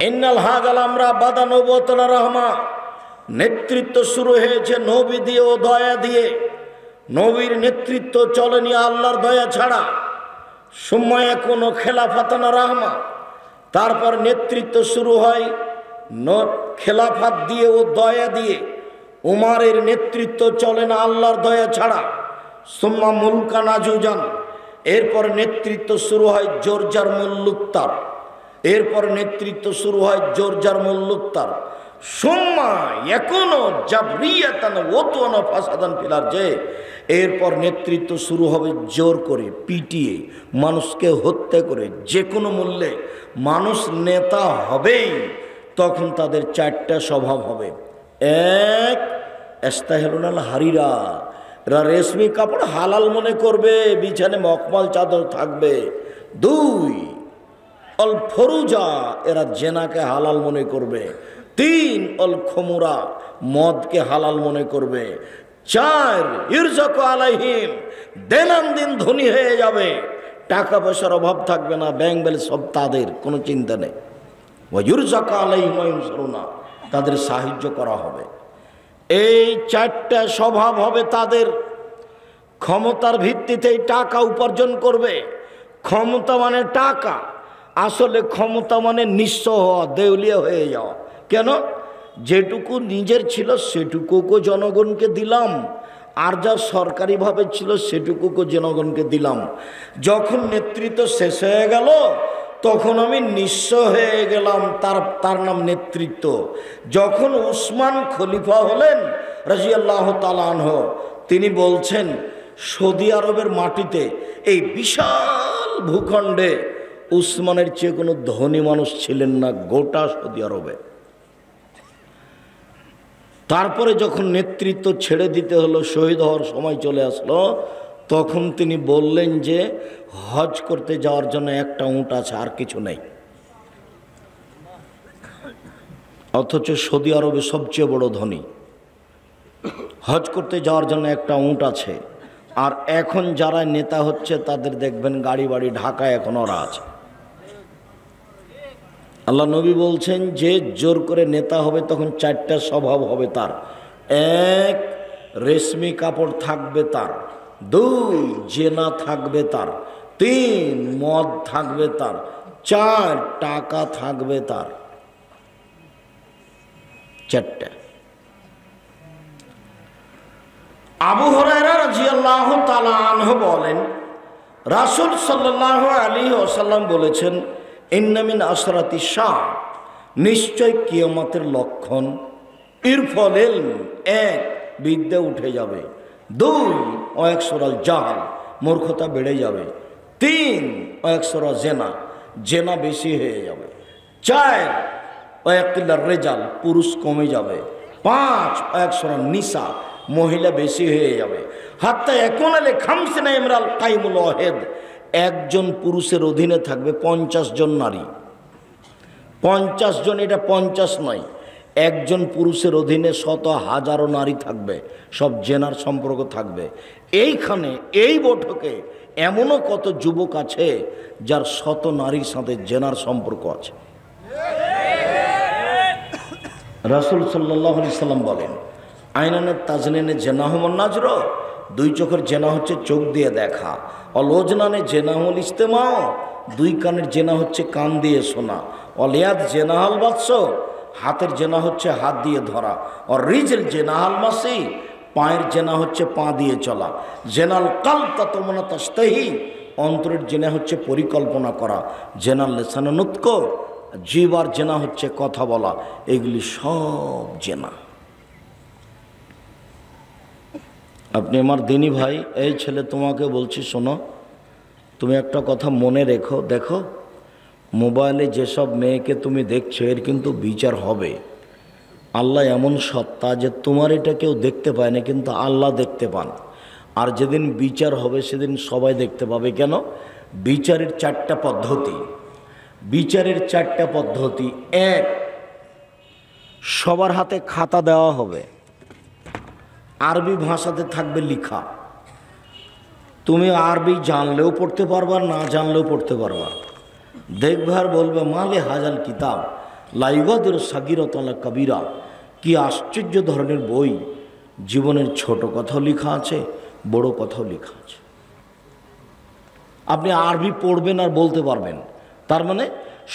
ইন্নাল হাজাল আমরা বাদা নবুওয়াতুল রহমা, নেতৃত্ব শুরু হয়েছে নবী দিয়ে ও দয়া দিয়ে। নবীর নেতৃত্ব চলেনি আল্লাহর দয়া ছাড়া। সময় কোনো খেলাফাতানা রহমা, তারপর নেতৃত্ব শুরু হয় খেলাফাত দিয়ে ও দয়া দিয়ে। উমারের নেতৃত্ব চলে না আল্লাহর দয়া ছাড়া। সুম্মা মুলকা নাজুজান, এরপর নেতৃত্ব শুরু হয় জোরজার মুল্লুক্তার। এরপর নেতৃত্ব শুরু হয় জোরজার মুল্লুক্তার। সুম্মা এখনো জাবরিয়াতান ওয়াতানা ফাসাদান ফিল আরজে, এরপর নেতৃত্ব শুরু হবে জোর করে, পিটিয়ে, মানুষকে হত্যা করে, যে কোনো মূল্যে মানুষ নেতা হবেই। তখন তাদের চারটা স্বভাব হবে। এক, এস্তাহেলুনাল হারিরা, এরা রেশমি কাপড় হালাল মনে করবে, বিছানে মখমল চাদর থাকবে। দুই, অল ফরুজা, এরা জেনাকে হালাল মনে করবে। তিন, অল খমুরা, মদকে হালাল মনে করবে। চার, ইরজাক আলাইহিম, দিন ধনী হয়ে যাবে, টাকা পয়সার অভাব থাকবে না, ব্যাংক ব্যালেন্স সব তাদের, কোনো চিন্তা নেই। ইরজাক আলাইহিম ইনসারুনা, তাদের সাহায্য করা হবে। এই চারটা স্বভাব হবে তাদের। ক্ষমতার ভিত্তিতেই টাকা উপার্জন করবে। ক্ষমতা মানে টাকা, আসলে ক্ষমতা মানে নিঃস্ব হওয়া, দেউলিয়া হয়ে যাওয়া। কেন? যেটুকু নিজের ছিল সেটুকুকে জনগণকে দিলাম, আর যা সরকারিভাবে ছিল সেটুকুকে জনগণকে দিলাম। যখন নেতৃত্ব শেষ হয়ে গেল তখন আমি নিঃস্ব হয়ে গেলাম, তার নাম নেতৃত্ব। যখন উসমান খলিফা হলেন রাদিয়াল্লাহু তাআলা আনহু, তিনি বলছেন সৌদি আরবের মাটিতে, এই বিশাল ভূখণ্ডে উসমানের চেয়ে কোনো ধনী মানুষ ছিলেন না গোটা সৌদি আরবে। তারপরে যখন নেতৃত্ব ছেড়ে দিতে হলো, শহীদ হওয়ার সময় চলে আসলো, তখন তিনি বললেন যে হজ করতে যাওয়ার জন্য একটা উট আছে, আর কিছু নেই। অথচ সৌদি আরবে সবচেয়ে বড় ধনী, হজ করতে যাওয়ার জন্য একটা উট আছে। আর এখন যারা নেতা হচ্ছে তাদের দেখবেন গাড়ি বাড়ি ঢাকায় এখন ওরা আছে। আল্লাহ নবী বলছেন যে জোর করে নেতা হবে তখন চারটা স্বভাব হবে তার। এক, রেশমি কাপড় থাকবে তার। দুই, জেনা থাকবে তার। তিন, মদ থাকবে তার। চার, টাকা থাকবে তার। চারটা। আবু হুরায়রা রাদিয়াল্লাহু তাআলা আনহু বলেন, রাসূল সাল্লাল্লাহু আলাইহি ওয়াসাল্লাম বলেছেন, ইন্না মিন আশরাতি শাহ, নিশ্চয় কিয়ামতের লক্ষণ, ইরফাল ইলম, এক, বিদ্যা উঠে যাবে। দুই, ওয়াকসুরাল জাহাল, মূর্খতা বেড়ে যাবে। তিন, ওয়াকসুরা জেনা, জেনা বেশি হয়ে যাবে। চার, ওয়াকিল্লার রেজাল, পুরুষ কমে যাবে। পাঁচ, ওয়াকসুরা নিসা, মহিলা বেশি হয়ে যাবে। হাত্তা এখন আলে খামসিনা ইমরাল কাইমুল ওয়াহিদ, একজন পুরুষের অধীনে থাকবে 50 জন নারী। 50 জন, এটা 50 নয়, একজন পুরুষের অধীনে শত হাজারো নারী থাকবে, সব জেনার সম্পর্ক থাকবে। এইখানে এই বৈঠকে এমনও কত যুবক আছে যার শত নারীর সাথে জেনার সম্পর্ক আছে। রাসূল সাল্লাল্লাহু আলাইহি সাল্লাম বলেন, আইনানের তাজনিনে জেনাহুমুন নাজর, দুই চোখের জেনা হচ্ছে চোখ দিয়ে দেখা। অলোজনানে জেনাহুল ইস্তেমাও, দুই কানের জেনা হচ্ছে কান দিয়ে শোনা। অলিয়াদ জেনাহাল বাৎস, হাতের জেনা হচ্ছে হাত দিয়ে ধরা। আর রিজল জেনাহাল মাসি, পায়ের জেনা হচ্ছে পা দিয়ে চলা। জেনাল কাল তাতমনা তাস্তাহি, অন্তরের জেনা হচ্ছে পরিকল্পনা করা। জেনাল লেসানা নুতক, জিহ্বার জেনা হচ্ছে কথা বলা। এগুলি সব জেনা। আপনি আমার দিনী ভাই, এই ছেলে তোমাকে বলছি, শোনো, তুমি একটা কথা মনে রেখো। দেখো, মোবাইলে যেসব মেয়েকে তুমি দেখছো এর কিন্তু বিচার হবে। আল্লাহ এমন সত্তা যে তোমার এটা কেউ দেখতে পায় না, কিন্তু আল্লাহ দেখতে পান। আর যেদিন বিচার হবে সেদিন সবাই দেখতে পাবে। কেন? বিচারের চারটা পদ্ধতি। বিচারের চারটা পদ্ধতি। এক, সবার হাতে খাতা দেওয়া হবে, আরবি ভাষাতে থাকবে লেখা। তুমি আরবি জানলেও পড়তে পারবা, না জানলেও পড়তে পারবা। দেখবে আর বলবে মালে হাজাল কিতাব, লাইগাদের সাগিরতলা কবিরা, কি আশ্চর্য ধরনের বই! জীবনের ছোট কথাও লেখা আছে, বড় কথাও লেখা আছে। আপনি আরবি পড়বেন আর বলতে পারবেন, তার মানে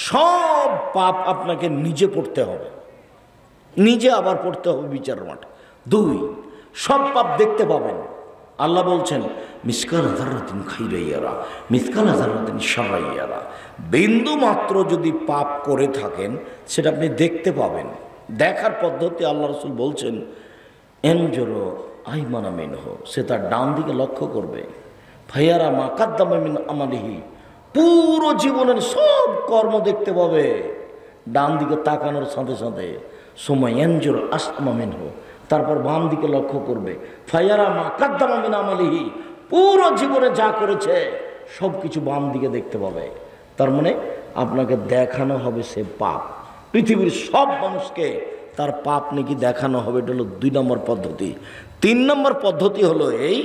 সব পাপ আপনাকে নিজে পড়তে হবে, নিজে আবার পড়তে হবে বিচার মাঠে। 2, সব পাপ দেখতে পাবেন। আল্লাহ বলছেন মিসকাল যাররাতিন খাইরাইয়ারা মিসকাল যাররাতিন শাররাইয়ারা, বিন্দু মাত্র যদি পাপ করে থাকেন সেটা আপনি দেখতে পাবেন। দেখার পদ্ধতি আল্লাহ রাসূল বলছেন এনজুরু আইমানা মিনহু, সে তার ডান দিকে লক্ষ্য করবে। ফায়ারা মা কাদ্দামা মিন আমালিহি, পুরো জীবনের সব কর্ম দেখতে পাবে ডান দিকে তাকানোর সাথে সাথে। সময় এনজুরু আসমা মিনহু, তারপর বাম দিকে লক্ষ্য করবে। ফায়ারা মা কাদ্দামা মিন আমালিহি, পুরো জীবনে যা করেছে সব কিছু বাম দিকে দেখতে পাবে। তার মানে আপনাকে দেখানো হবে সে পাপ। পৃথিবীর সব মানুষকে তার পাপ নাকি দেখানো হবে। এটা হলো 2 নম্বর পদ্ধতি। 3 নম্বর পদ্ধতি হলো এই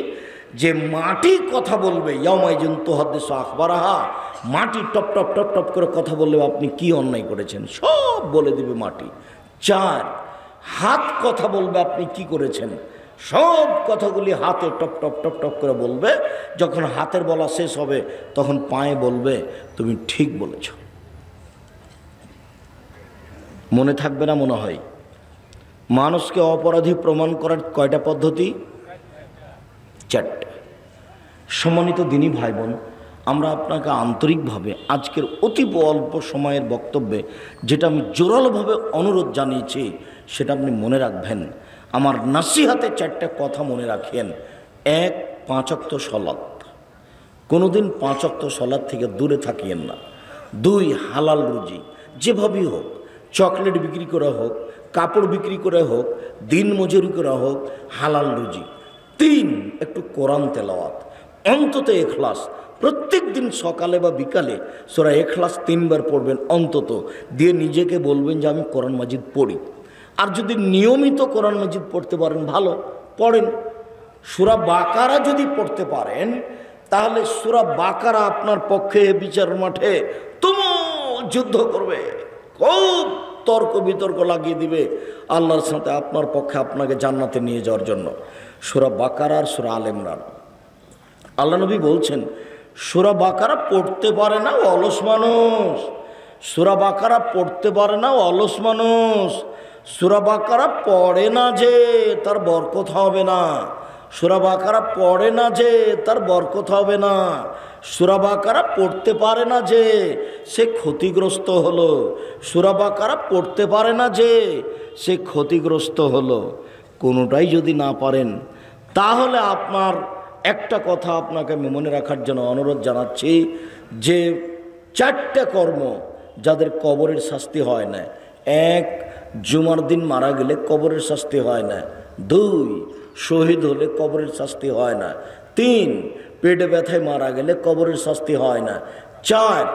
যে মাটি কথা বলবে। ইয়াউমাইযিন তুহাদ্দিসু আখবারাহা, মাটি টপ টপ টপ টপ করে কথা বললে আপনি কি অন্যায় করেছেন সব বলে দিবে মাটি। 4, হাত কথা বলবে আপনি কি করেছেন, সব কথাগুলি হাতে টপ টপ টপ টপ করে বলবে। যখন হাতের বলা শেষ হবে তখন পায়ে বলবে তুমি ঠিক বলেছ। মনে থাকবে না মনে হয়? মানুষকে অপরাধী প্রমাণ করার কয়টা পদ্ধতি? 4টে। সম্মানিত দিনী ভাই বোন, আমরা আপনাকে আন্তরিকভাবে আজকের অতি অল্প সময়ের বক্তব্যে যেটা আমি জোরালোভাবে অনুরোধ জানিয়েছি সেটা আপনি মনে রাখবেন। আমার নাসিহাতে 4টে কথা মনে রাখেন। 1, 5 ওয়াক্ত সালাত, কোনোদিন 5 ওয়াক্ত সালাত থেকে দূরে থাকিয়েন না। 2, হালাল রুজি, যেভাবেই হোক, চকলেট বিক্রি করা হোক, কাপড় বিক্রি করে হোক, দিন মজুরি করা হোক, হালাল রুজি। 3, একটু কোরআন তেলাওয়াত, অন্তত ইখলাস। প্রত্যেক দিন সকালে বা বিকালে সূরা ইখলাস 3 বার পড়বেন অন্তত, দিয়ে নিজেকে বলবেন যে আমি কোরআন মাজিদ পড়ি। আর যদি নিয়মিত কোরআন মাজিদ পড়তে পারেন ভালো, পড়েন। সূরা বাকারা যদি পড়তে পারেন তাহলে সূরা বাকারা আপনার পক্ষে বিচার মাঠে তুমুল যুদ্ধ করবে, খুব তর্ক বিতর্ক লাগিয়ে দিবে আল্লাহর সাথে আপনার পক্ষে আপনাকে জান্নাতে নিয়ে যাওয়ার জন্য। সূরা বাকারা আর সূরা আলে ইমরান, আল্লাহ নবী বলছেন সূরা বাকারা পড়তে পারে না ও অলস মানুষ, সূরা বাকারা পড়তে পারে না ও অলস মানুষ, সূরা বাকারা পড়ে না যে তার বরকত হবে না, সূরা বাকারা পড়ে না যে তার বরকত হবে না, সূরা বাকারা পড়তে পারে না যে সে ক্ষতিগ্রস্ত হলো, সূরা বাকারা পড়তে পারে না যে সে ক্ষতিগ্রস্ত হলো। কোনোটাই যদি না পারেন তাহলে আপনার একটা কথা আপনাকে আমি মনে রাখার জন্য অনুরোধ জানাচ্ছি যে 4টে কর্ম যাদের কবরের শাস্তি হয় না। 1, জুমার দিন মারা গেলে কবরের শাস্তি হয় না। 2, শহীদ হলে কবরের শাস্তি হয় না। 3, পেটে ব্যথায় মারা গেলে কবরের শাস্তি হয় না। 4,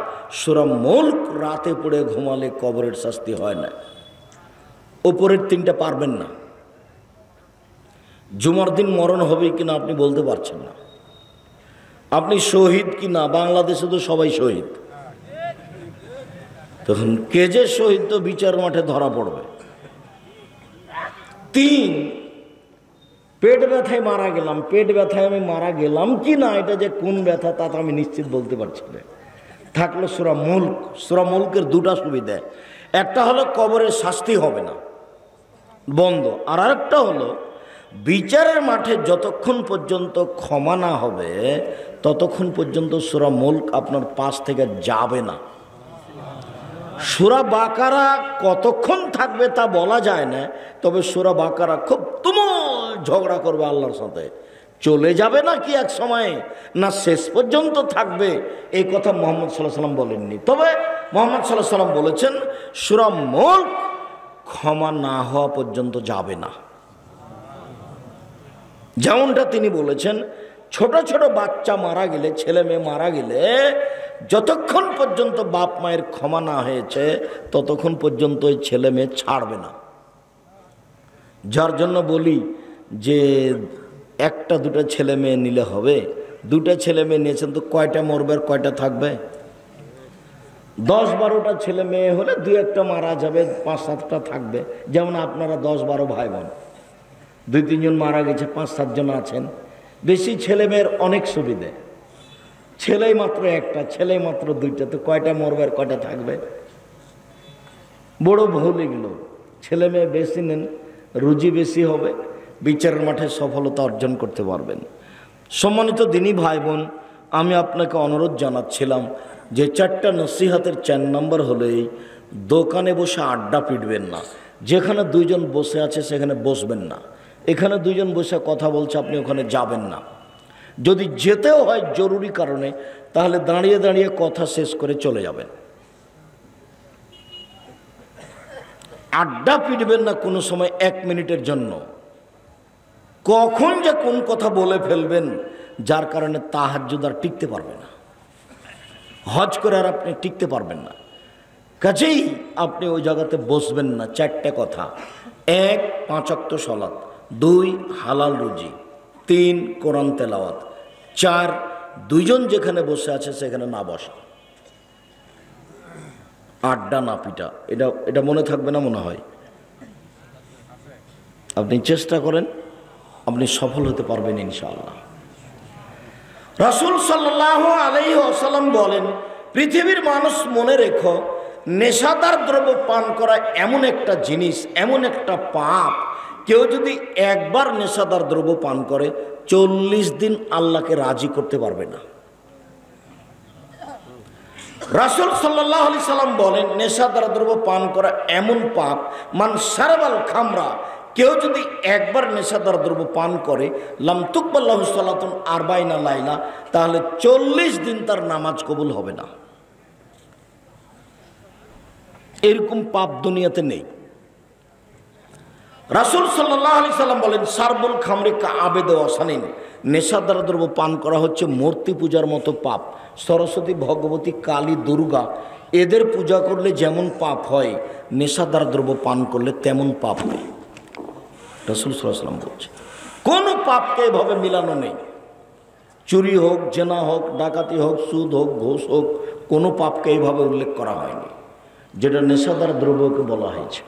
সূরা মুলক রাতে পড়ে ঘুমালে কবরের শাস্তি হয় না। ওপরের 3টা পারবেন না। জুমার দিন মরণ হবে কিনা আপনি বলতে পারছেন না। আপনি শহীদ কিনা, বাংলাদেশে তো সবাই শহীদ, তখন কে যে শহীদ তো বিচার মাঠে ধরা পড়বে। 3, পেট ব্যথায় মারা গেলাম, পেট ব্যথায় আমি মারা গেলাম কি না এটা যে কোন ব্যথা তা তো আমি নিশ্চিত বলতে পারছি না। থাকলো সূরা মুলক। সূরা মুলকের 2টা সুবিধা, একটা হলো কবরের শাস্তি হবে না, বন্ধ। আর আরেকটা হলো বিচারের মাঠে যতক্ষণ পর্যন্ত ক্ষমা না হবে ততক্ষণ পর্যন্ত সূরা মুলক আপনার পাশ থেকে যাবে না। সূরা বাকারা কতক্ষণ থাকবে তা বলা যায় না, তবে সূরা বাকারা খুব তুমুল ঝগড়া করবে আল্লাহর সাথে। চলে যাবে না কি এক সময়, না শেষ পর্যন্ত থাকবে, এই কথা মুহাম্মদ সাল্লাল্লাহু আলাইহি ওয়াসাল্লাম বলেননি। তবে মুহাম্মদ সাল্লাল্লাহু আলাইহি ওয়াসাল্লাম বলেছেন সূরা মুলক ক্ষমা না হওয়া পর্যন্ত যাবে না। যেমনটা তিনি বলেছেন ছোট ছোট বাচ্চা মারা গেলে, ছেলে মেয়ে মারা গেলে যতক্ষণ পর্যন্ত বাপ মায়ের ক্ষমা না হয়েছে ততক্ষণ পর্যন্ত ওই ছেলে মেয়ে ছাড়বে না। যার জন্য বলি যে 1টা 2টা ছেলে মেয়ে নিলে হবে, 2টা ছেলে মেয়ে নিয়েছেন তো কয়টা মরবে আর কয়টা থাকবে? 10-12টা ছেলে মেয়ে হলে 2-1টা মারা যাবে, 5-7টা থাকবে। যেমন আপনারা 10-12 ভাই বোন, 2-3 জন মারা গেছে, 5-7 জন আছেন। বেশি ছেলে মেয়ের অনেক সুবিধে, ছেলেই মাত্র একটা, ছেলেই মাত্র 2টা, তো কয়টা মরবে আর কয়টা থাকবে? বড় ভুল এগুলো। ছেলে মেয়ে বেশি নেন, রুজি বেশি হবে, বিচারের মাঠে সফলতা অর্জন করতে পারবেন। সম্মানিত দিনী ভাই বোন, আমি আপনাকে অনুরোধ জানাচ্ছিলাম যে 4টা নসিহতের 4 নম্বর হলো এই, দোকানে বসে আড্ডা পিটবেন না। যেখানে 2 জন বসে আছে সেখানে বসবেন না। এখানে 2 জন বসে কথা বলছে, আপনি ওখানে যাবেন না। যদি যেতেও হয় জরুরি কারণে, তাহলে দাঁড়িয়ে দাঁড়িয়ে কথা শেষ করে চলে যাবেন। আড্ডা পিটবেন না কোনো সময় 1 মিনিটের জন্য। কখন যে কোন কথা বলে ফেলবেন যার কারণে তাহাজ্জুদ আর টিকতে পারবে না, হজ করে আর আপনি টিকতে পারবেন না। কাজেই আপনি ওই জায়গাতে বসবেন না। 4টা কথা: 1 5 ওয়াক্ত সালাত, 2 হালাল রুজি, 3 কোরআন তেলাওয়াত, 4 2 জন যেখানে বসে আছে সেখানে না বসা, আড্ডা না পিটা। এটা মনে থাকবে না মনে হয়? আপনি চেষ্টা করেন, আপনি সফল হতে পারবেন ইনশাআল্লাহ। রাসূল সাল্লাল্লাহু আলাইহি ওয়াসাল্লাম বলেন, পৃথিবীর মানুষ মনে রেখো, নেশাদার দ্রব্য পান করা এমন একটা জিনিস, এমন একটা পাপ, কেউ যদি একবার নেশাদার দ্রব্য পান করে 40 দিন আল্লাহকে রাজি করতে পারবে না। রাসূল সাল্লাল্লাহু আলাইহি সাল্লাম বলেন, নেশাদার দ্রব্য পান করা এমন পাপ, মান শারাবাল খামরা, কেউ যদি একবার নেশাদার দ্রব্য পান করে, লাম তুকবাল লাহু সালাতুন 40 লাইলা, তাহলে 40 দিন তার নামাজ কবুল হবে না। এরকম পাপ দুনিয়াতে নেই। রাসূল সাল্লাল্লাহু আলাইহি সাল্লাম বলেন, সারবুল খামরি কা আবেদ ওয়াসানিন, নেশাদার দ্রব্য পান করা হচ্ছে মূর্তি পূজার মতো পাপ। সরস্বতী, ভগবতী, কালী, দুর্গা এদের পূজা করলে যেমন পাপ হয়, নেশাদার দ্রব্য পান করলে তেমন পাপ হয়। রাসূল সাল্লাল্লাহু আলাইহি সাল্লাম বলছে, কোনো পাপকে এভাবে মিলানো নেই। চুরি হোক, জেনা হোক, ডাকাতি হোক, সুদ হোক, ঘুষ হোক, কোনো পাপকে এইভাবে উল্লেখ করা হয়নি যেটা নেশাদার দ্রব্যকে বলা হয়েছে।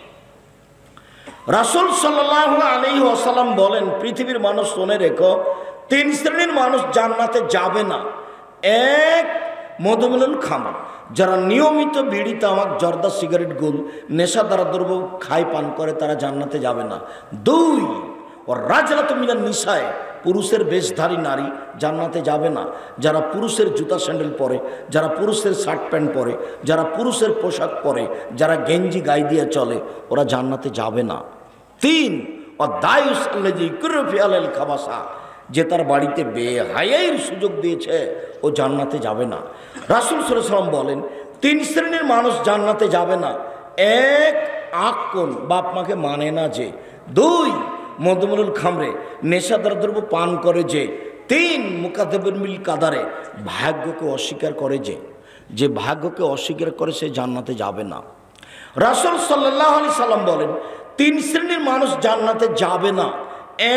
রাসূল সাল্লাল্লাহু আলাইহি ওয়াসাল্লাম বলেন, পৃথিবীর মানুষ শুনে রেখো, 3 শ্রেণীর মানুষ জান্নাতে যাবে না। 1 মধুমিলন খামর, যারা নিয়মিত বিড়ি, তামাক, জর্দা, সিগারেট, গুল, নেশাদার দ্রব্য খায়, পান করে, তারা জান্নাতে যাবে না। 2 ও রাজরাত মিনান নিসায়, পুরুষের বেশধারী নারী জান্নাতে যাবে না। যারা পুরুষের জুতা স্যান্ডেল পরে, যারা পুরুষের শার্ট প্যান্ট পরে, যারা পুরুষের পোশাক পরে, যারা গেঞ্জি গায়ে দিয়ে চলে, ওরা জান্নাতে যাবে না। 3 ও দায়ুস আল্লাযী কুরফি আলাল খাবাসা, যে তার বাড়িতে বেহায়ার সুযোগ দিয়েছে, ও জান্নাতে যাবে না। রাসূল সাল্লাল্লাহু আলাইহি ওয়াসাল্লাম বলেন, 3 শ্রেণীর মানুষ জান্নাতে যাবে না। 1 আক্কুন, বাপ মাকে মানে না যে। 2 মধুমুল খামরে, নেশাদার দ্রব্য পান করে যে। 3 মুকাদ্দিবুল মিল কাদারে, ভাগ্যকে অস্বীকার করে যে ভাগ্যকে অস্বীকার করে সে জান্নাতে যাবে না। রাসূল সাল্লাল্লাহু আলাইহি সাল্লাম বলেন, 3 শ্রেণীর মানুষ জান্নাতে যাবে না।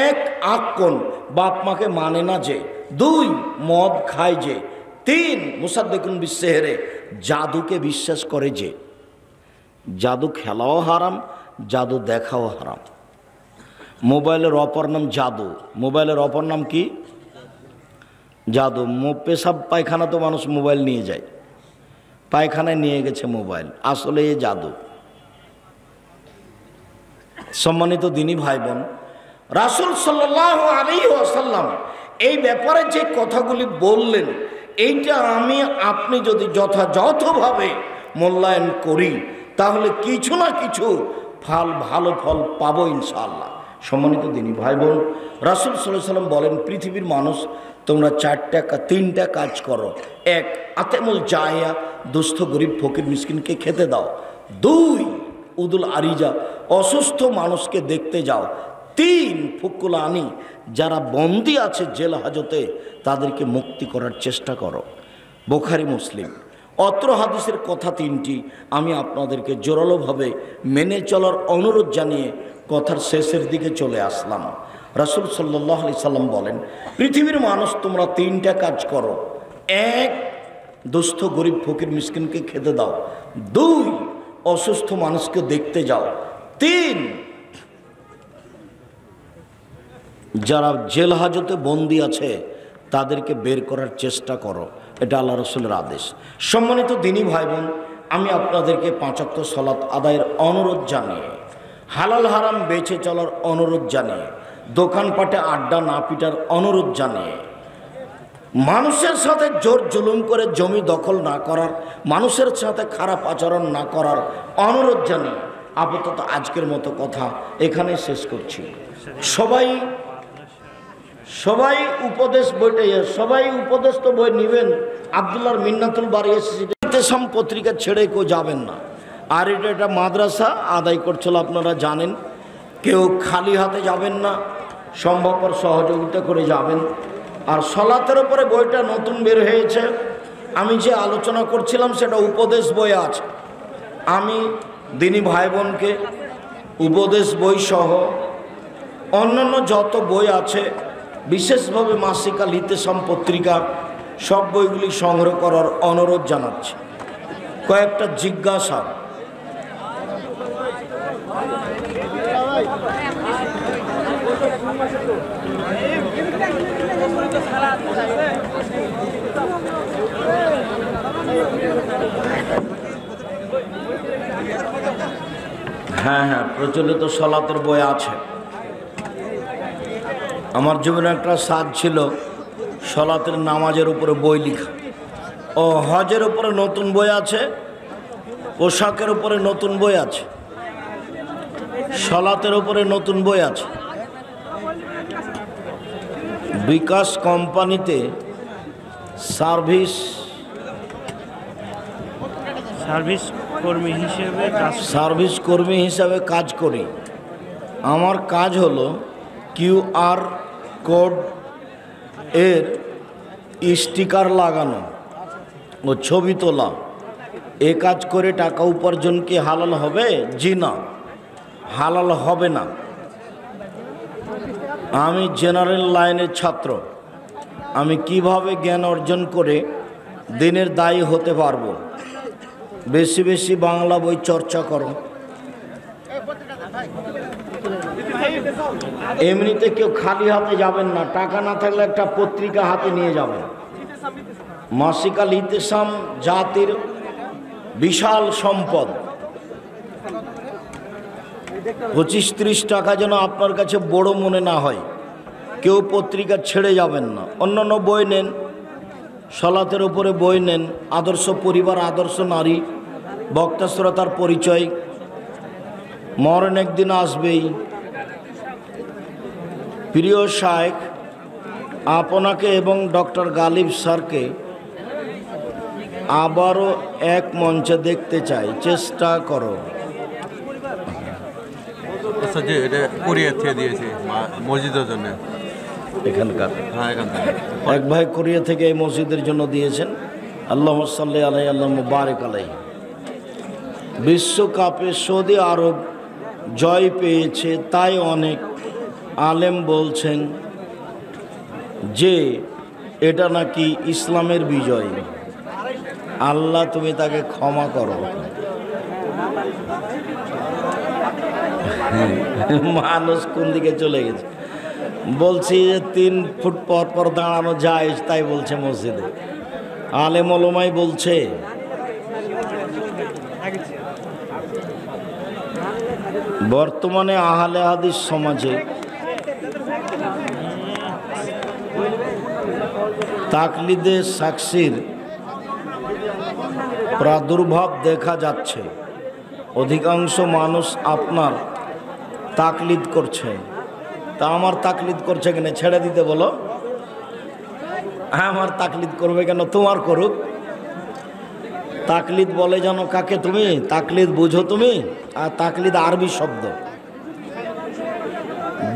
1 আক্কুন, বাপ মাকে মানে না যে। 2 মদ খায় যে। 3 মুসাদ্দিকুন বিসসিহরে, জাদুকে বিশ্বাস করে যে। জাদু খেলাও হারাম, জাদু দেখাও হারাম। মোবাইলের অপর নাম জাদু। মোবাইলের অপর নাম কি? জাদু। পেশাব পায়খানা তো মানুষ মোবাইল নিয়ে যায়, পায়খানায় নিয়ে গেছে মোবাইল, আসলে এ জাদু। সম্মানিত দিনী ভাই বোন, রাসূল সাল্লাল্লাহু আলাইহি ওয়াসাল্লাম এই ব্যাপারে যে কথাগুলি বললেন, এইটা আমি আপনি যদি যথাযথভাবে মূল্যায়ন করি, তাহলে কিছু না কিছু ভালো ফল পাবো ইনশাআল্লাহ। সম্মানিত দিনী ভাই বোন, রাসূল সাল্লাল্লাহু আলাইহি ওয়াসাল্লাম বলেন, পৃথিবীর মানুষ তোমরা 3টা কাজ করো। 1 আতেমুল জাহিয়া, দুস্থ গরিব ফকির মিসকিনকে খেতে দাও। 2 উদুল আরিজা, অসুস্থ মানুষকে দেখতে যাও। 3 ফুকুল আনি, যারা বন্দী আছে জেল হাজতে তাদেরকে মুক্তি করার চেষ্টা করো। বুখারী, মুসলিম। অত্র হাদিসের কথা 3টি আমি আপনাদেরকে জোরালোভাবে মেনে চলার অনুরোধ জানিয়ে কথার শেষের দিকে চলে আসলাম। রাসূল সাল্লাল্লাহু আলাইহি সাল্লাম বলেন, পৃথিবীর মানুষ তোমরা 3টা কাজ করো। 1 দুস্থ গরিব ফকির মিসকিনকে খেতে দাও। 2 অসুস্থ মানুষকে দেখতে যাও। 3 যারা জেল হাজতে বন্দী আছে তাদেরকে বের করার চেষ্টা করো। এটা আল্লাহ রসুলের আদেশ। সম্মানিত দিনী ভাই বোন, আমি আপনাদেরকে 5 ওয়াক্ত সালাত আদায়ের অনুরোধ জানিয়ে, হালাল হারাম বেঁচে চলার অনুরোধ জানিয়ে, দোকানপাটে আড্ডা না পিটার অনুরোধ জানিয়ে, মানুষের সাথে জোর জুলুম করে জমি দখল না করার, মানুষের সাথে খারাপ আচরণ না করার অনুরোধ জানিয়ে আপাতত আজকের মতো কথা এখানে শেষ করছি। সবাই উপদেশ বইটা, সবাই উপদেশ তো বই নেবেন। আব্দুল্লাহর মিন্নাতুল বাড়ি এসেছিলাম পত্রিকা ছেড়ে কেউ যাবেন না। আর এটা মাদ্রাসা আদায় করছিল, আপনারা জানেন। কেউ খালি হাতে যাবেন না, সম্ভবপর সহযোগিতা করে যাবেন। আর সলাতের উপরে বইটা নতুন বের হয়েছে, আমি যে আলোচনা করছিলাম সেটা উপদেশ বই আছে। আমি দিনী ভাই বোনকে উপদেশ বই সহ অন্যান্য যত বই আছে, বিশেষভাবে মাসিক আল ইতিসাম পত্রিকা, সব বইগুলি সংগ্রহ করার অনুরোধ জানাচ্ছি। কয়েকটা জিজ্ঞাসা, হ্যাঁ, প্রচলিত সলাতের বই আছে। আমার জীবনে একটা সাধ ছিল সলাতের নামাজের উপরে বই লেখা। ও হজের উপরে নতুন বই আছে, পোশাকের উপরে নতুন বই আছে, সলাতের উপরে নতুন বই আছে। বিকাশ কোম্পানিতে সার্ভিস কর্মী হিসেবে কাজ করি। আমার কাজ হলো QR কোড এর স্টিকার লাগানো ও ছবি তোলা। এ কাজ করে টাকা উপার্জন কি হালাল হবে? জি না, হালাল হবে না। আমি জেনারেল লাইনের ছাত্র। আমি কিভাবে জ্ঞান অর্জন করে দিনের দায়ী হতে পারবো? বেশি বেশি বাংলা বই চর্চা করো। এমনিতে কেউ খালি হাতে যাবেন না, টাকা না থাকলে একটা পত্রিকা হাতে নিয়ে যাবেন। মাসিক আল ইতিসাম জাতির বিশাল সম্পদ। 25-30 টাকা যেন আপনার কাছে বড় মনে না হয়। কেউ পত্রিকা ছেড়ে যাবেন না। অন্যান্য বই নেন, সলাতের উপরে বই নেন, আদর্শ পরিবার, আদর্শ নারী, বক্তা শ্রোতার পরিচয়। মরণ একদিন আসবেই। প্রিয় শায়েখ, আপনাকে এবং ডক্টর গালিব স্যারকে আবারও এক মঞ্চে দেখতে চাই, চেষ্টা করো। এটা কোরিয়া থেকে দিয়েছি মসজিদের জন্য। এখানকার এক ভাই কোরিয়া থেকে এই মসজিদের জন্য দিয়েছেন। আল্লাহুম্মা সাল্লি আলাইহি আল্লাহুম্মা বারিক আলাইহি। বিশ্বকাপে সৌদি আরব জয় পেয়েছে, তাই অনেক আলেম বলছেন যে এটা নাকি ইসলামের বিজয়। আল্লাহ তুমি তাকে ক্ষমা করো। মানুষ কোন দিকে চলে গেছে। বলছি যে 3 ফুট পর পর দাঁড়ানো যায়, তাই বলছে মসজিদে। আলেম ওলামাই বলছে। বর্তমানে আহলে হাদিস সমাজে তাকলিদে সাকসির প্রাদুর্ভাব দেখা যাচ্ছে। অধিকাংশ মানুষ আপনার তাকলিদ করছে। তা আমার তাকলিদ করছে কেন? ছেড়ে দিতে বলো। আমার তাকলিদ করবে কেন? তোমার করুক। তাকলিদ বলে জানো কাকে তুমি? তাকলিদ বুঝো তুমি? আর তাকলিদ আরবি শব্দ।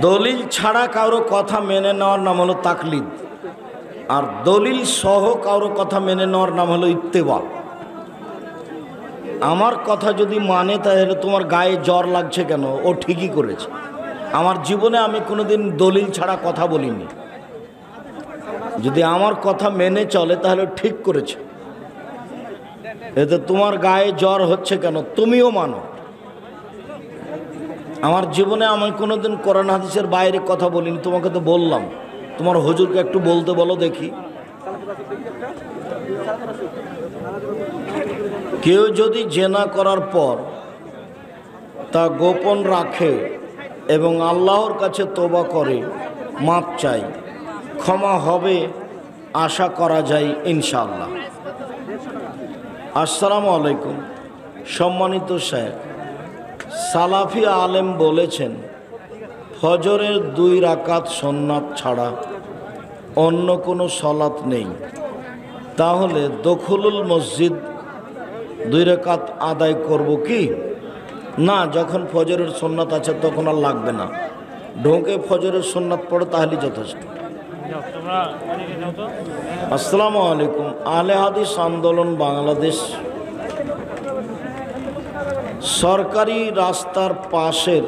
দলিল ছাড়া কারো কথা মেনে নেওয়ার নাম হলো তাকলিদ, আর দলিল সহ কারো কথা মেনে নেওয়ার নাম হলো ইত্তেবা। আমার কথা যদি মানে তাহলে তোমার গায়ে জ্বর লাগছে কেন? ও ঠিকই করেছে। আমার জীবনে আমি কোনোদিন দলিল ছাড়া কথা বলিনি। যদি আমার কথা মেনে চলে তাহলে ঠিক করেছে। এতে তোমার গায়ে জ্বর হচ্ছে কেন? তুমিও মানো। আমার জীবনে আমি কোনোদিন কোরআন হাদিসের বাইরে কথা বলিনি, তোমাকে তো বললাম। তোমার হুজুরকে একটু বলতে বলো দেখি। কেউ যদি জেনা করার পর তা গোপন রাখে এবং আল্লাহর কাছে তওবা করে, মাপ চাই, ক্ষমা হবে আশা করা যায় ইনশাআল্লাহ। আসসালামু আলাইকুম। সম্মানিত শেখ, সালাফি আলেম বলেছেন ফজরের 2 রাকাত সুন্নাত ছাড়া অন্য কোনো সলাত নেই। তাহলে দখলুল মসজিদ 2 রাকাত আদায় করব কি? না, যখন ফজরের সুন্নাত আছে তখন আর লাগবে না, ঢোকে ফজরের সুন্নাত পড়ে তাহলেই যথেষ্ট। আসসালামু আলাইকুম। আহলে হাদিস আন্দোলন বাংলাদেশ সরকারি রাস্তার পাশের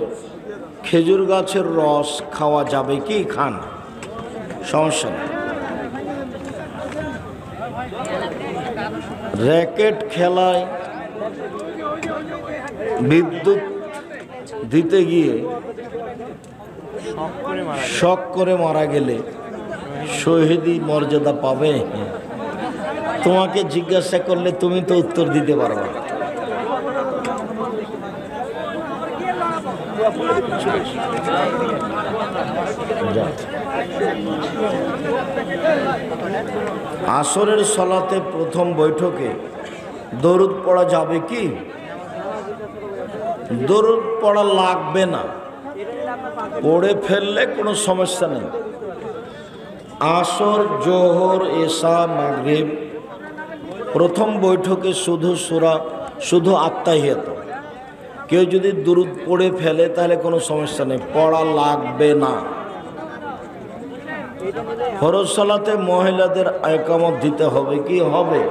খেজুর গাছের রস খাওয়া যাবে কি? খান, সমস্যা নেই। র্যাকেট খেলায় বিদ্যুৎ দিতে গিয়ে শক করে মারা গেলে শহীদি মর্যাদা পাবে? তোমাকে জিজ্ঞাসা করলে তুমি তো উত্তর দিতে পারবে। আসরের সলাতে প্রথম বৈঠকে দরুদ পড়া যাবে কি? দরুদ পড়া লাগবে না, পড়ে ফেললে কোনো সমস্যা নেই। আসর, জোহর, এশা, মাগরিব প্রথম বৈঠকে শুধু আত্তাহিয়াত। কেউ যদি দুরুদ পড়ে ফেলে তাহলে কোনো সমস্যা নেই, পড়া লাগবে না। ফরজ সালাতে মহিলাদের ইকামত দিতে হবে কি? হবে,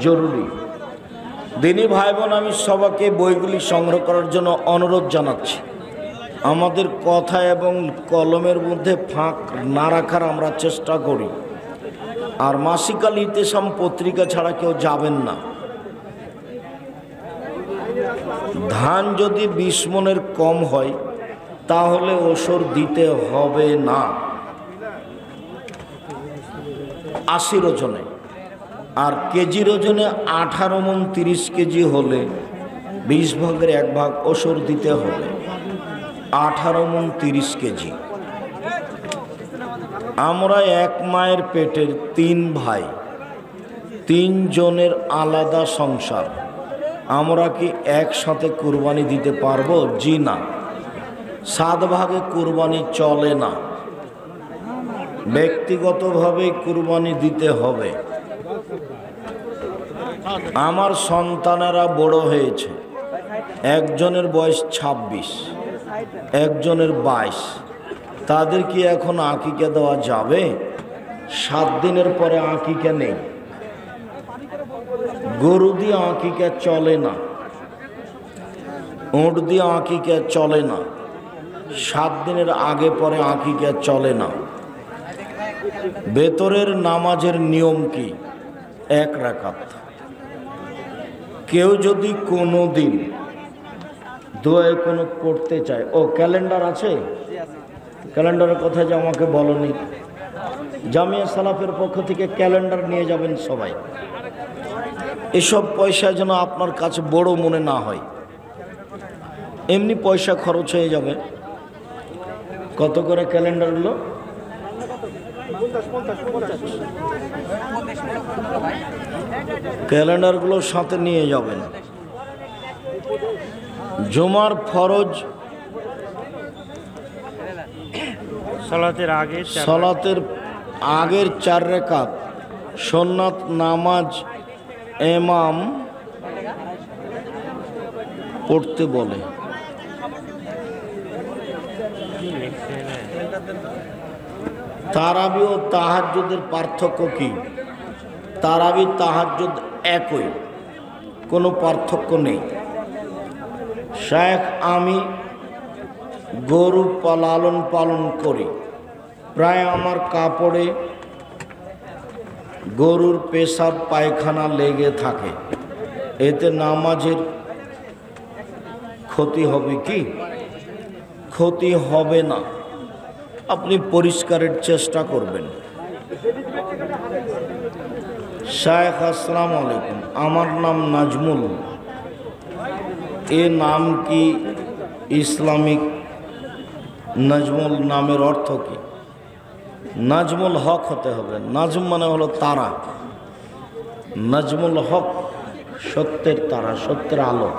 জরুরি। দিনী ভাই বোন, আমি সবাইকে বইগুলি সংগ্রহ করার জন্য অনুরোধ জানাচ্ছি। আমাদের কথা এবং কলমের মধ্যে ফাঁক না রাখার আমরা চেষ্টা করি। আর মাসিক আল ইতেসাম পত্রিকা ছাড়া কেউ যাবেন না। ধান যদি 20 মণের কম হয় তাহলে ওসর দিতে হবে না 80 ওজনে। আর কেজির ওজনে 18 মণ 30 কেজি হলে 20 ভাগের 1 ভাগ ওসর দিতে হবে। 18 মণ 30 কেজি। আমরা এক মায়ের পেটের 3 ভাই, 3 জনের আলাদা সংসার। আমরা কি একসাথে কুরবানি দিতে পারবো? জি না, 7 ভাগে কুরবানি চলে না, ব্যক্তিগতভাবে কুরবানি দিতে হবে। আমার সন্তানেরা বড় হয়েছে, একজনের বয়স 26, একজনের 22। তাদের কি এখন আকিকা দেওয়া যাবে? 7 দিনের পরে আকিকা নেই। গরু দিয়ে আকিকা চলে না, উট দিয়ে আকিকা চলে না, 7 দিনের আগে পরে আকিকা চলে না। বেতরের নামাজের নিয়ম কি? 1 রাকাত। কেউ যদি কোনো দিন দোয়া কুনুত পড়তে চায়, ও ক্যালেন্ডার আছে? ক্যালেন্ডারের কথা যে আমাকে বলনি। জামিয়া সালাফের পক্ষ থেকে ক্যালেন্ডার নিয়ে যাবেন সবাই। এসব পয়সা যেন আপনার কাছে বড় মনে না হয়, এমনি পয়সা খরচ হয়ে যাবে। কত করে ক্যালেন্ডার হলো? ক্যালেন্ডারগুলো সাথে নিয়ে যাবেন। জুমার ফরজ সালাতের আগের 4 রাকাত সুন্নাত নামাজ ইমাম পড়তে বলে। তারাবি ও তাহাজ্জুদের পার্থক্য কি? তারাবি তাহাজ্জুদ একই, কোনো পার্থক্য নেই। শেখ, আমি গরু লালন পালন করি, প্রায় আমার কাপড়ে গরুর পেশাব পায়খানা লেগে থাকে। এতে নামাজের ক্ষতি হবে কি? ক্ষতি হবে না, আপনি পরিষ্কারের চেষ্টা করবেন। শায়েখ আসসালামু আলাইকুম, আমার নাম নাজমুল। এ নাম কি ইসলামিক? নাজমুল নামের অর্থ কি? নাজমুল হক হতে হবে। নাজম মানে হলো তারা, নাজমুল হক সত্যের তারা, সত্যের আলো।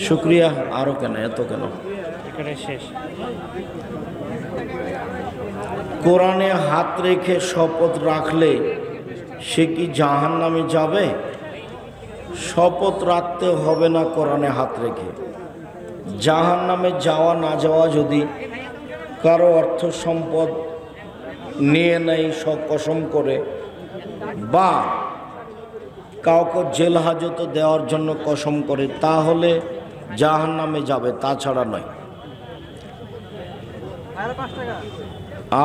শুক্রিয়া। আরো কেন, এত কেন? শেষ। কোরআনে হাত রেখে শপথ রাখলে সে কি জাহান্নামে যাবে? শপথ রাখতে হবে না কোরআনে হাত রেখে। জাহান্নামে যাওয়া না যাওয়া যদি কারো অর্থ সম্পদ নিয়ে নেয় কসম করে, বা কাউকে জেল হাজতে দেওয়ার জন্য কসম করে, তাহলে জাহান্নামে যাবে, তাছাড়া নয়।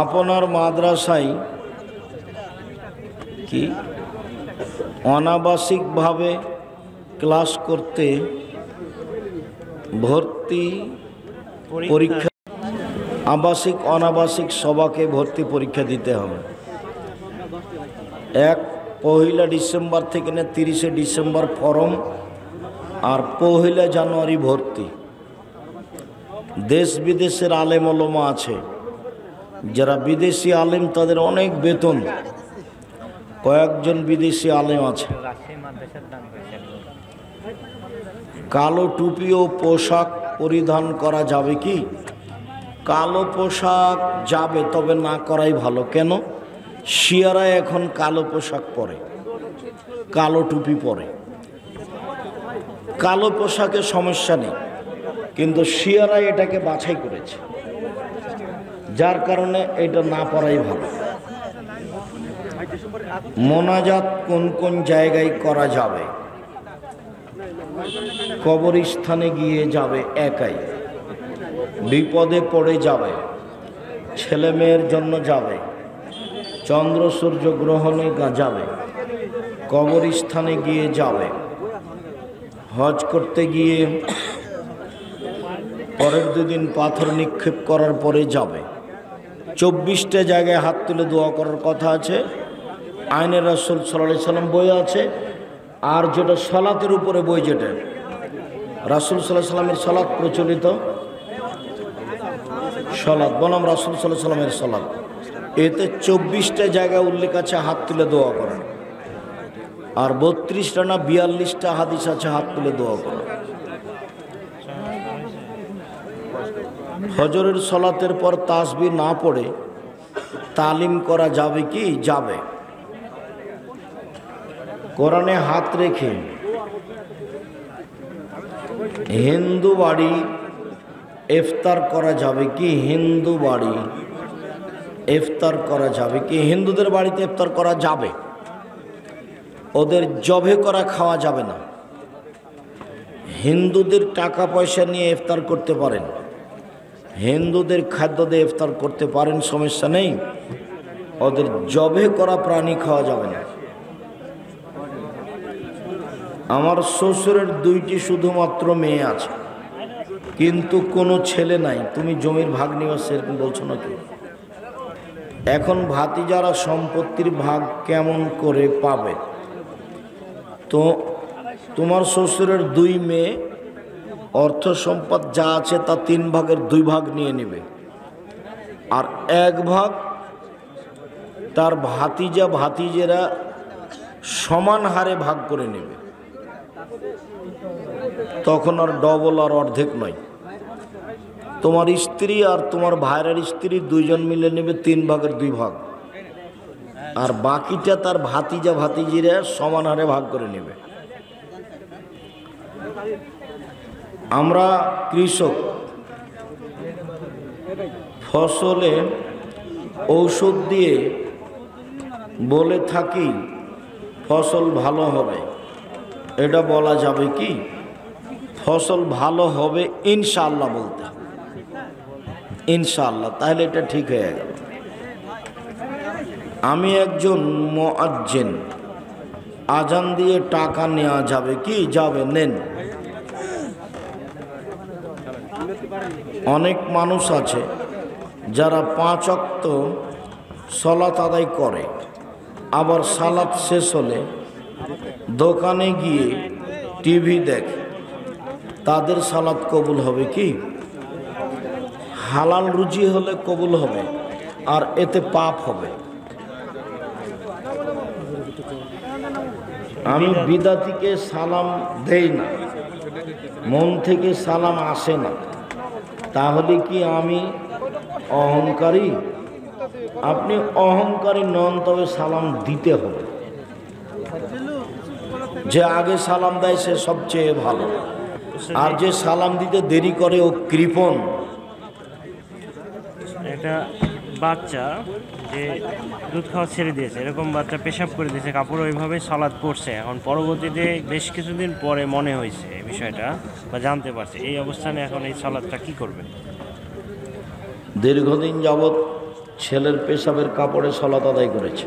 আপনার মাদ্রাসায় কি অনাবাসিকভাবে ক্লাস করতে ভর্তি পরীক্ষা, আবাসিক অনাবাসিক সবাকে ভর্তি পরীক্ষা দিতে হবে। 1 ডিসেম্বর থেকে 30 ডিসেম্বর ফরম, আর 1 জানুয়ারি ভর্তি। দেশ বিদেশের আলেম ওলামা আছে, যারা বিদেশি আলেম তাদের অনেক বেতন। কয়েকজন বিদেশি আলেম আছে। কালো টুপি ও পোশাক পরিধান করা যাবে কি? কালো পোশাক যাবে, তবে না করাই ভালো। কেন? শিয়ারা এখন কালো পোশাক পরে, কালো টুপি পরে। কালো পোশাকে সমস্যা নেই, কিন্তু শিয়ারা এটাকে বাছাই করেছে, যার কারণে এটা না পরাই ভালো। মোনাজাত কোন কোন জায়গায় করা যাবে? কবরস্থানে গিয়ে যাবে একাই, বিপদে পড়ে যাবে, ছেলে মেয়ের জন্য যাবে, চন্দ্র সূর্য গ্রহণে যাবে, কবরস্থানে গিয়ে যাবে, হজ করতে গিয়ে পরের 2 দিন পাথর নিক্ষেপ করার পরে যাবে। 24টা জায়গায় হাত তুলে দোয়া করার কথা আছে। আইনে রাসূল সাল্লাল্লাহু আলাইহি সাল্লাম বই আছে, আর যেটা সালাতের উপরে বই, যেটা রাসূল সাল্লাল্লাহু আলাইহি সাল্লামের সালাত প্রচলিত, সালাত বনাম রাসূল সাল্লাল্লাহু আলাইহি সাল্লামের সালাত, এতে 24টা জায়গায় উল্লেখ আছে হাত তুলে দোয়া করার, আর 32টা না 42টা হাদিস আছে হাত তুলে দোয়া করা। ফজরের সালাতের পর তাসবিহ না পড়ে তালিম করা যাবে কি? যাবে। কোরআনে হাত রেখে হিন্দু বাড়ি ইফতার করা যাবে কি? হিন্দু বাড়ি ইফতার করা যাবে কি? হিন্দুদের বাড়িতে ইফতার করা যাবে, ওদের জবে করা খাওয়া যাবে না। হিন্দুদের টাকা পয়সা নিয়ে ইফতার করতে পারেন, হিন্দুদের খাদ্য দিয়ে ইফতার করতে পারেন, সমস্যা নেই। ওদের জবে করা প্রাণী খাওয়া যাবে না। আমার শ্বশুরের 2টি শুধুমাত্র মেয়ে আছে, কিন্তু কোনো ছেলে নাই। তুমি জমির ভাগ নিবা সেরকম বলছো নাকি? এখন ভাতিজারা সম্পত্তির ভাগ কেমন করে পাবে? তো তোমার শ্বশুরের 2 মেয়ে অর্থ সম্পদ যা আছে তা 3 ভাগের 2 ভাগ নিয়ে নেবে, আর 1 ভাগ তার ভাতিজা ভাতিজেরা সমান হারে ভাগ করে নেবে। তখন আর ডবল আর অর্ধেক নয়। তোমার স্ত্রী আর তোমার ভাইয়ের স্ত্রী 2 জন মিলে নেবে 3 ভাগের 2 ভাগ, আর বাকিটা তার ভাতিজা ভাতিজিরা সমান হারে ভাগ করে নেবে। আমরা কৃষক, ফসলে ঔষধ দিয়ে বলে থাকি ফসল ভালো হবে, এটা বলা যাবে কি? ফসল ভালো হবে ইনশাআল্লাহ বলতে, ইনশাআল্লাহ, তাহলে এটা ঠিক হয়ে গেল। আমি একজন মুয়াজ্জিন, আজান দিয়ে টাকা নেওয়া যাবে কি? যাবে, নেন। অনেক মানুষ আছে যারা 5 ওয়াক্ত সালাত আদায় করে, আবার সালাত শেষ হলে দোকানে গিয়ে টিভি দেখে, তাদের সালাত কবুল হবে কি? হালাল রুজি হলে কবুল হবে, আর এতে পাপ হবে। আমি বিদাতিকে সালাম দেই না, মন থেকে সালাম আসে না, তাহলে কি আমি অহংকারী? আপনি অহংকারী নন, তবে সালাম দিতে হবে। যে আগে সালাম দেয় সে সবচেয়ে ভালো, আর যে সালাম দিতে দেরি করে ও কৃপণ। একটা বাচ্চা যে দুধ খাওয়া ছেড়ে দিয়েছে, এরকম বাচ্চা পেশাব করে দিয়েছে, কাপড় ওইভাবে সালাদ পড়ছে, এখন পরবর্তীতে বেশ কিছুদিন পরে মনে হয়েছে এই বিষয়টা বা জানতে পারছে, এই অবস্থানে এখন এই সালাদটা কি করবে? দীর্ঘদিন যাবৎ ছেলের পেশাবের কাপড়ে সালাত আদায় করেছে,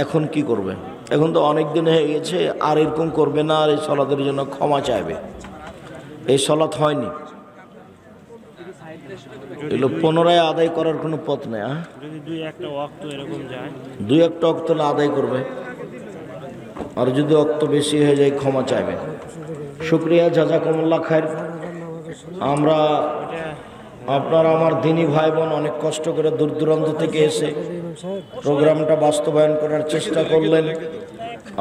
এখন কি করবে? এখন তো অনেক দিন হয়ে গেছে, আর এরকম করবে না, আর এই সালাতের জন্য ক্ষমা চাইবে। এই সালাত হয়নি, এগুলো পুনরায় আদায় করার কোনো পথ নেই। যদি 2-1 ওয়াক্ত এরকম যায়, 2-1 ওয়াক্ত আদায় করবে, আর যদি ওয়াক্ত বেশি হয়ে যায় ক্ষমা চাইবে। শুক্রিয়া, জাযাকুমুল্লাহ খায়ের। আমরা আপনার আমার দিনী ভাই বোন অনেক কষ্ট করে দূর দূরান্ত থেকে এসে প্রোগ্রামটা বাস্তবায়ন করার চেষ্টা করলেন।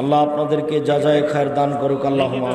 আল্লাহ আপনাদেরকে জাযায়ে খায়ের দান করুক। আল্লাহুম্মা